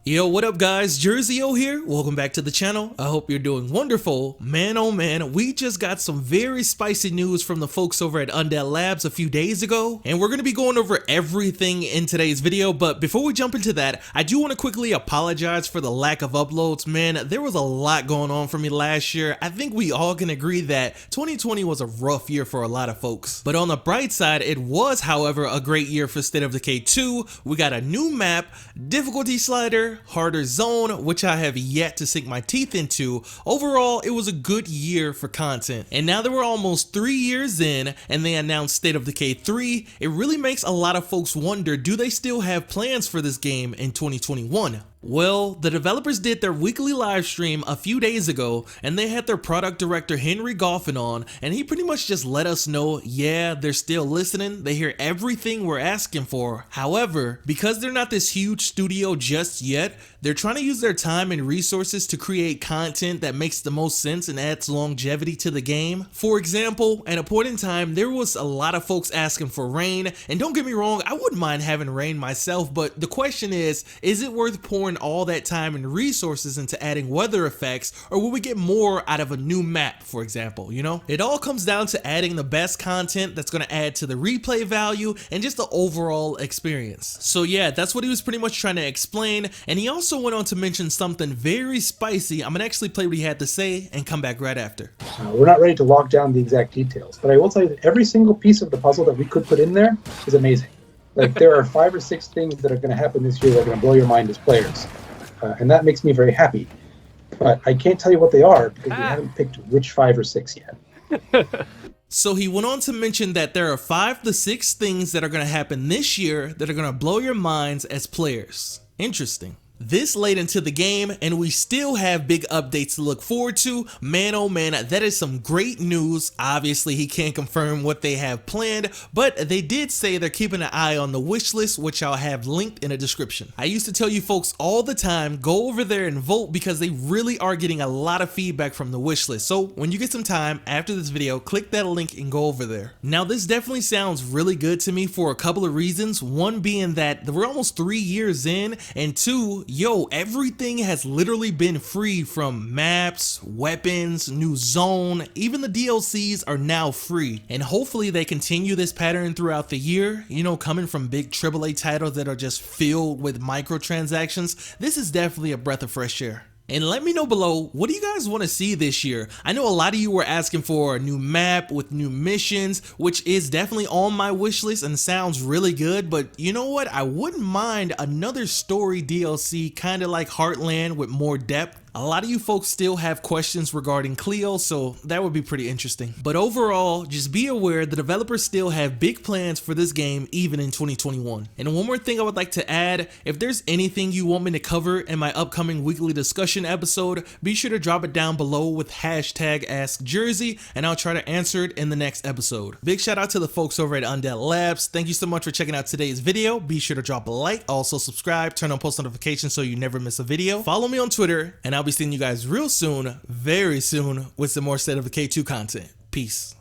Yo, what up guys, Jersey-O here, welcome back to the channel. I hope you're doing wonderful. Man oh man, we just got some very spicy news from the folks over at Undead Labs a few days ago, and we're going to be going over everything in today's video. But before we jump into that, I do want to quickly apologize for the lack of uploads. Man, there was a lot going on for me last year. I think we all can agree that 2020 was a rough year for a lot of folks. But on the bright side, it was, however, a great year for State of Decay 2. We got a new map, difficulty slider, harder zone, which I have yet to sink my teeth into. Overall, it was a good year for content. And now that we're almost 3 years in and they announced State of Decay 3, it really makes a lot of folks wonder, do they still have plans for this game in 2021? Well, the developers did their weekly live stream a few days ago, and they had their product director Henry Goffin on, and he pretty much just let us know, yeah, they're still listening, they hear everything we're asking for. However, because they're not this huge studio just yet, they're trying to use their time and resources to create content that makes the most sense and adds longevity to the game. For example, at a point in time, there was a lot of folks asking for rain, and don't get me wrong, I wouldn't mind having rain myself, but the question is it worth pouring all that time and resources into adding weather effects, or will we get more out of a new map, for example, you know? It all comes down to adding the best content that's going to add to the replay value and just the overall experience. So yeah, that's what he was pretty much trying to explain, and he also went on to mention something very spicy. I'm gonna actually play what he had to say and come back right after. We're not ready to lock down the exact details, but I will tell you that every single piece of the puzzle that we could put in there is amazing. Like, there are 5 or 6 things that are going to happen this year that are going to blow your mind as players. And that makes me very happy. But I can't tell you what they are because we haven't picked which 5 or 6 yet. So he went on to mention that there are 5 to 6 things that are going to happen this year that are going to blow your minds as players. Interesting. This late into the game, and we still have big updates to look forward to. Man oh man, that is some great news. Obviously he can't confirm what they have planned, but they did say they're keeping an eye on the wish list, which I'll have linked in the description. I used to tell you folks all the time, go over there and vote because they really are getting a lot of feedback from the wish list. So when you get some time after this video, click that link and go over there. Now this definitely sounds really good to me for a couple of reasons. One being that we're almost 3 years in, and 2, yo, everything has literally been free, from maps, weapons, new zone, even the DLCs are now free. And hopefully they continue this pattern throughout the year, you know, coming from big AAA titles that are just filled with microtransactions. This is definitely a breath of fresh air. And let me know below, what do you guys want to see this year? I know a lot of you were asking for a new map with new missions, which is definitely on my wish list and sounds really good, but you know what? I wouldn't mind another story DLC, kind of like Heartland with more depth. A lot of you folks still have questions regarding Cleo, so that would be pretty interesting. But overall, just be aware the developers still have big plans for this game even in 2021. And one more thing I would like to add, if there's anything you want me to cover in my upcoming weekly discussion episode, be sure to drop it down below with hashtag AskJersey, and I'll try to answer it in the next episode. Big shout out to the folks over at Undead Labs. Thank you so much for checking out today's video. Be sure to drop a like, also subscribe, turn on post notifications so you never miss a video. Follow me on Twitter, and I'll be seeing you guys real soon, very soon, with some more State of Decay 2 content. Peace.